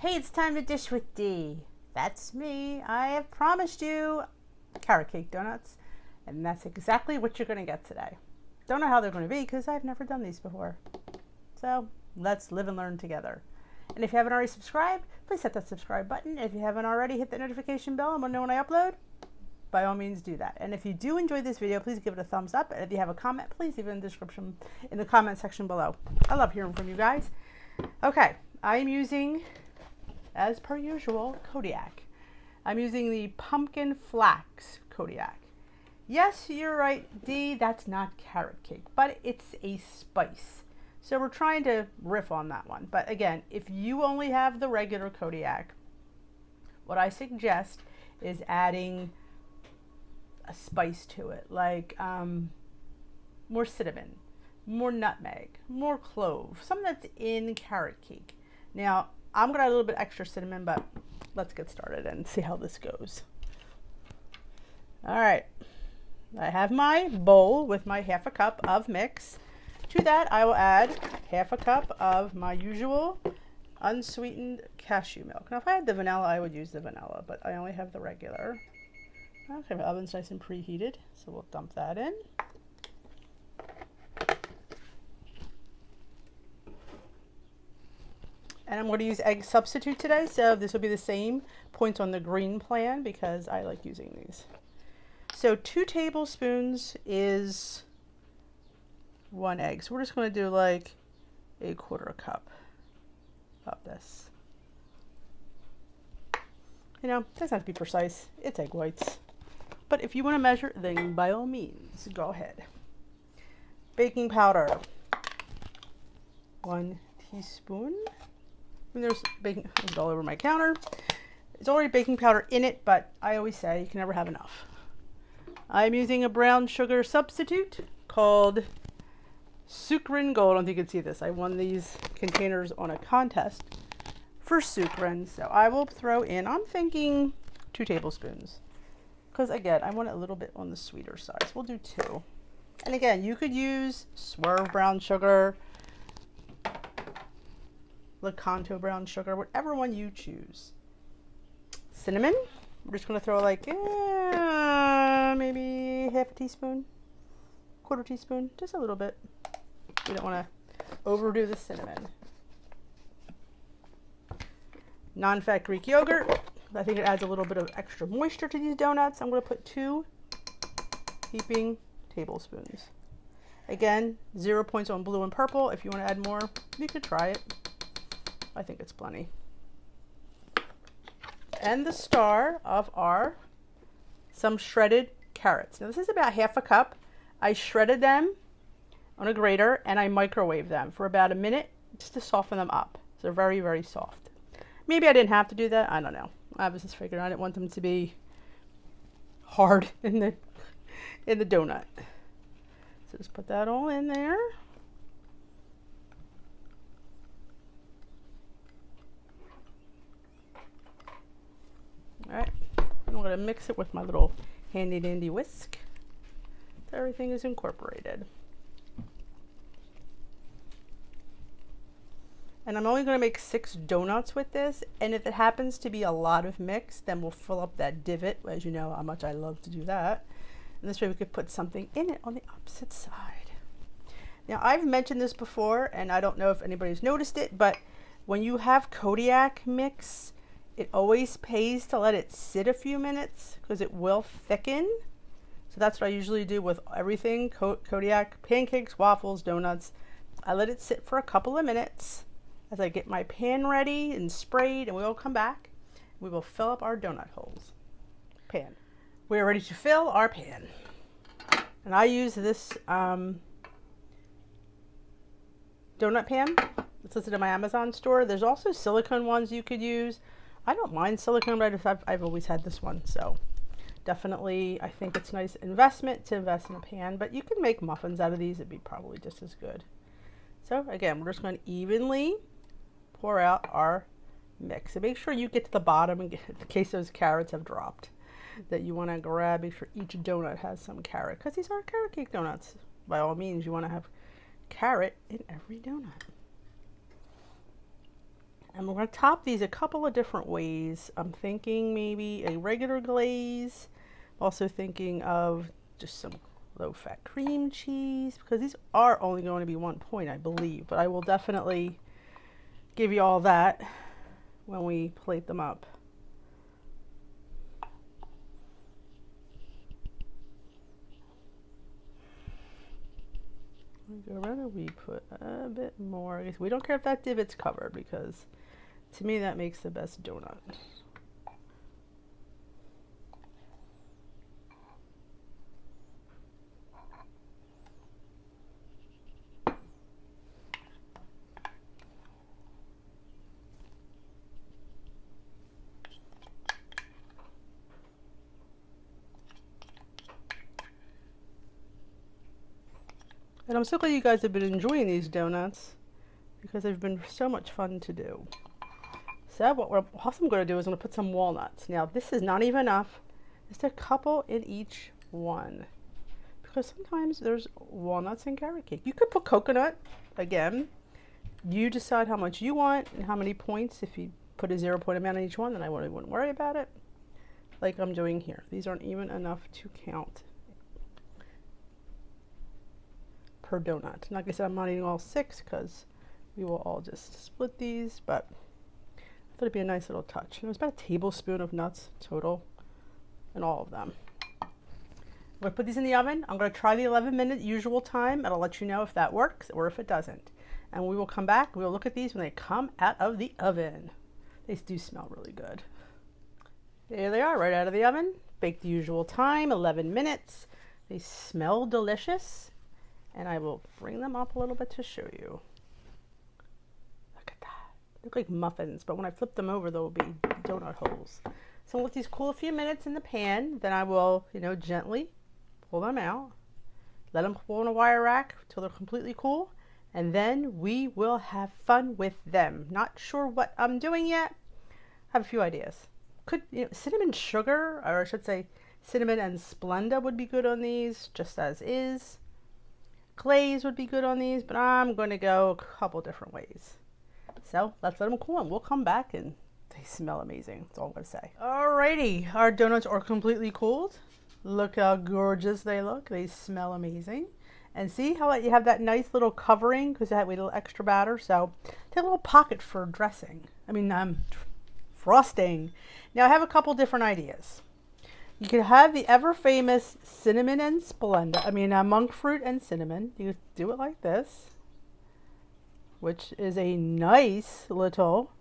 Hey, it's time to dish with D. That's me. I have promised you carrot cake donuts, and that's exactly what you're going to get today. Don't know how they're going to be because I've never done these before. So let's live and learn together. And if you haven't already subscribed, please hit that subscribe button. If you haven't already, hit that notification bell and want to know when I upload. By all means, do that. And if you do enjoy this video, please give it a thumbs up. And if you have a comment, please leave it in the description, in the comment section below. I love hearing from you guys. Okay, I'm using, as per usual, Kodiak. I'm using the pumpkin flax Kodiak. Yes, you're right, D, that's not carrot cake, but it's a spice. So we're trying to riff on that one. But again, if you only have the regular Kodiak, what I suggest is adding a spice to it, like more cinnamon, more nutmeg, more clove, something that's in carrot cake. Now, I'm gonna add a little bit extra cinnamon, but let's get started and see how this goes. All right, I have my bowl with my half a cup of mix. To that, I will add half a cup of my usual unsweetened cashew milk. Now, if I had the vanilla, I would use the vanilla, but I only have the regular. Okay, my oven's nice and preheated, so we'll dump that in. And I'm going to use egg substitute today, so this will be the same points on the green plan because I like using these. So 2 tablespoons is 1 egg. So we're just going to do like a 1/4 cup of this. You know, it doesn't have to be precise. It's egg whites. But if you want to measure, then by all means, go ahead. Baking powder, 1 teaspoon. And there's baking all over my counter. It's already baking powder in it, but I always say you can never have enough. I'm using a brown sugar substitute called Sucrin Gold. I don't think you can see this. I won these containers on a contest for Sucrin. So I will throw in, I'm thinking 2 tablespoons. Because again, I want it a little bit on the sweeter side. So we'll do 2. And again, you could use Swerve brown sugar, Lakanto brown sugar, whatever one you choose. Cinnamon, we're just going to throw like maybe half a teaspoon, 1/4 teaspoon, just a little bit. We don't want to overdo the cinnamon. Non-fat Greek yogurt. I think it adds a little bit of extra moisture to these donuts. I'm going to put 2 heaping tablespoons. Again, 0 points on blue and purple. If you want to add more, you could try it. I think it's plenty. And the star of some shredded carrots. Now this is about half a cup. I shredded them on a grater and I microwaved them for about a minute just to soften them up. So they're very, very soft. Maybe I didn't have to do that. I don't know. I was just figuring I didn't want them to be hard in the donut. So just put that all in there. All right, I'm going to mix it with my little handy dandy whisk so everything is incorporated. And I'm only going to make 6 donuts with this, and if it happens to be a lot of mix, then we'll fill up that divot. As you know how much I love to do that. And this way we could put something in it on the opposite side. Now I've mentioned this before, and I don't know if anybody's noticed it, but when you have Kodiak mix, it always pays to let it sit a few minutes because it will thicken. So that's what I usually do with everything, Kodiak, pancakes, waffles, donuts. I let it sit for a couple of minutes as I get my pan ready and sprayed, and we will come back. We will fill up our donut holes. Pan. We are ready to fill our pan. And I use this donut pan. It's listed in my Amazon store. There's also silicone ones you could use. I don't mind silicone, but I've always had this one. So definitely, I think it's a nice investment to invest in a pan, but you can make muffins out of these. It'd be probably just as good. So again, we're just going to evenly pour out our mix. And make sure you get to the bottom in case those carrots have dropped. That you want to grab, make sure each donut has some carrot, because these are carrot cake donuts. By all means, you want to have carrot in every donut. And we're going to top these a couple of different ways. I'm thinking maybe a regular glaze. Also thinking of just some low-fat cream cheese, because these are only going to be 1 point, I believe. But I will definitely give you all that when we plate them up. Rather we put a bit more. We don't care if that divot's covered, because to me that makes the best donut. And I'm so glad you guys have been enjoying these donuts, because they've been so much fun to do. So what I'm going to do is I'm going to put some walnuts. Now this is not even enough, just a couple in each one, because sometimes there's walnuts in carrot cake. You could put coconut, again, you decide how much you want and how many points. If you put a 0 point amount on each one, then I wouldn't worry about it, like I'm doing here. These aren't even enough to count per donut. Like I said, I'm not eating all 6 because we will all just split these, but I thought it'd be a nice little touch. And it was about a tablespoon of nuts total in all of them. I'm going to put these in the oven. I'm going to try the 11-minute usual time, and I'll let you know if that works or if it doesn't. And we will come back. We will look at these when they come out of the oven. They do smell really good. There they are, right out of the oven. Baked the usual time, 11 minutes. They smell delicious. And I will bring them up a little bit to show you. Look at that. They look like muffins, but when I flip them over, they'll be donut holes. So I'll let these cool a few minutes in the pan. Then I will, gently pull them out. Let them cool in a wire rack until they're completely cool. And then we will have fun with them. Not sure what I'm doing yet. I have a few ideas. Could, cinnamon sugar, or I should say cinnamon and Splenda would be good on these, just as is. Glaze would be good on these, but I'm going to go a couple different ways. So let's let them cool and we'll come back, and they smell amazing. That's all I'm going to say. Alrighty, our donuts are completely cooled. Look how gorgeous they look. They smell amazing. And see how you have that nice little covering because you had a little extra batter. So take a little pocket for dressing. Frosting. Now I have a couple different ideas. You could have the ever famous cinnamon and Splenda, monk fruit and cinnamon. You do it like this, which is a nice little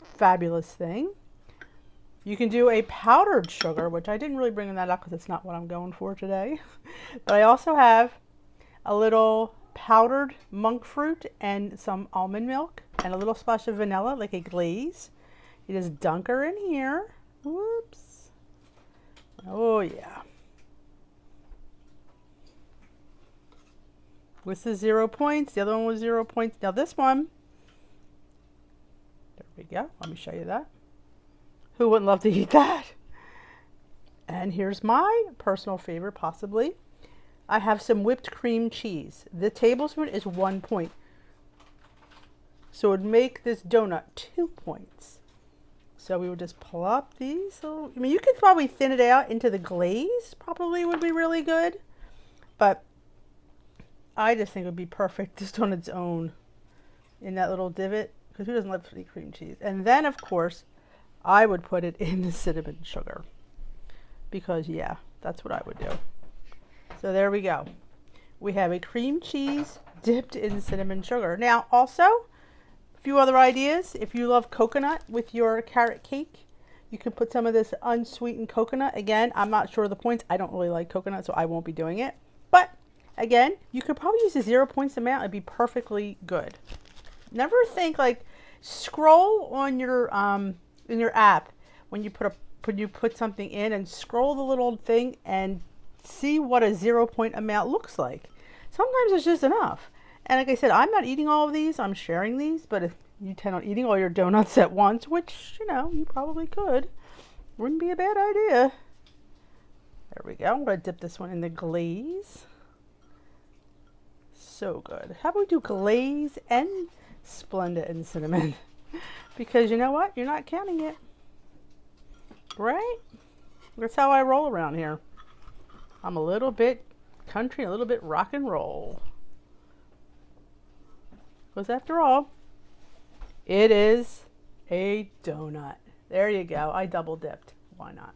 fabulous thing. You can do a powdered sugar, which I didn't really bring that up because it's not what I'm going for today. But I also have a little powdered monk fruit and some almond milk and a little splash of vanilla, like a glaze. You just dunk her in here. Whoops. Oh yeah. This is 0 points. The other one was 0 points. Now this one, there we go. Let me show you that. Who wouldn't love to eat that? And here's my personal favorite, possibly. I have some whipped cream cheese. The tablespoon is 1 point. So it would make this donut 2 points. So we would just plop these. So, you could probably thin it out into the glaze. Probably would be really good. But I just think it would be perfect just on its own in that little divot. Because who doesn't love to eat cream cheese? And then, of course, I would put it in the cinnamon sugar. Because, yeah, that's what I would do. So there we go. We have a cream cheese dipped in cinnamon sugar. Now, also, few other ideas. If you love coconut with your carrot cake, you can put some of this unsweetened coconut. Again, I'm not sure of the points. I don't really like coconut, so I won't be doing it. But again, you could probably use a 0 points amount. It'd be perfectly good. Never think, like, scroll on your in your app when you put something in, and scroll the little thing and see what a 0 point amount looks like. Sometimes it's just enough. And like I said, I'm not eating all of these, I'm sharing these, but if you intend on eating all your donuts at once, which, you probably could, wouldn't be a bad idea. There we go. I'm going to dip this one in the glaze. So good. How about we do glaze and Splenda and cinnamon. Because you know what? You're not counting it. Right? That's how I roll around here. I'm a little bit country, a little bit rock and roll. Because after all, it is a donut. There you go. I double dipped. Why not?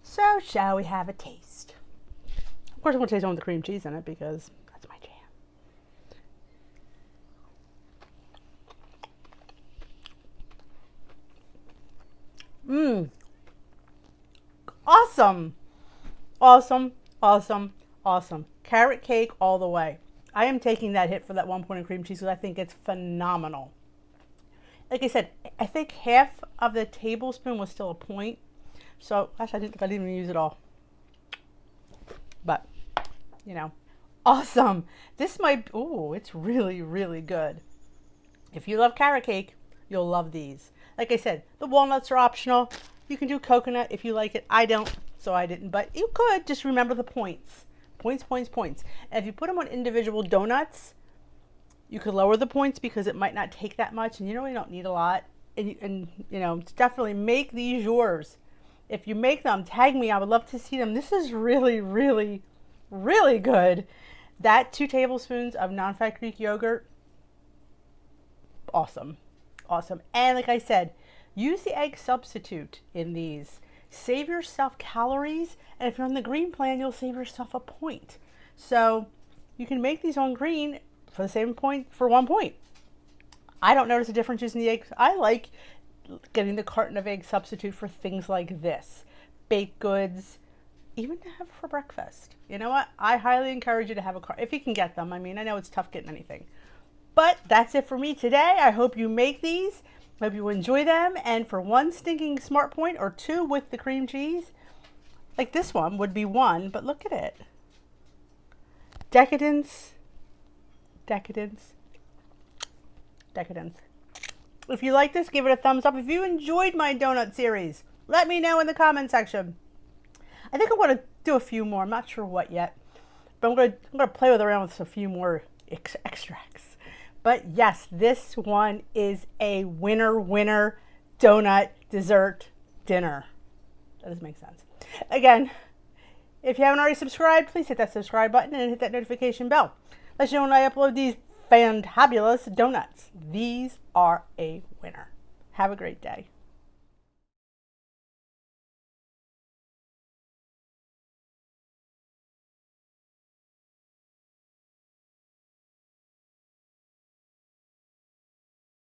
So, shall we have a taste? Of course, I'm going to taste one with the cream cheese in it because that's my jam. Awesome. Awesome, awesome, awesome. Carrot cake all the way. I am taking that hit for that 1 point of cream cheese because I think it's phenomenal. Like I said, I think half of the tablespoon was still a point. So, gosh, I didn't even use it all. But, you know, awesome. This might, oh, it's really, really good. If you love carrot cake, you'll love these. Like I said, the walnuts are optional. You can do coconut if you like it. I don't, so I didn't. But you could just remember the points. Points, points, points. And if you put them on individual donuts, you could lower the points because it might not take that much. And you know, you don't need a lot. And you know, definitely make these yours. If you make them, tag me. I would love to see them. This is really, really, really good. That 2 tablespoons of non-fat Greek yogurt, awesome. Awesome. And like I said, use the egg substitute in these. Save yourself calories. And if you're on the green plan, you'll save yourself a point. So you can make these on green for the same point, for 1 point. I don't notice a difference using the eggs. I like getting the carton of egg substitute for things like this. Baked goods, even to have for breakfast. You know what? I highly encourage you to have a carton, if you can get them. I mean, I know it's tough getting anything. But that's it for me today. I hope you make these. Hope you enjoy them. And for 1 stinking smart point or 2 with the cream cheese, like this one would be 1, but look at it. Decadence, decadence, decadence. If you like this, give it a thumbs up. If you enjoyed my donut series, let me know in the comment section. I think I'm going to do a few more. I'm not sure what yet, but I'm going to play around with a few more extracts. But yes, this one is a winner donut dessert dinner. That doesn't make sense. Again, if you haven't already subscribed, please hit that subscribe button and hit that notification bell. Let you know when I upload these fantabulous donuts. These are a winner. Have a great day.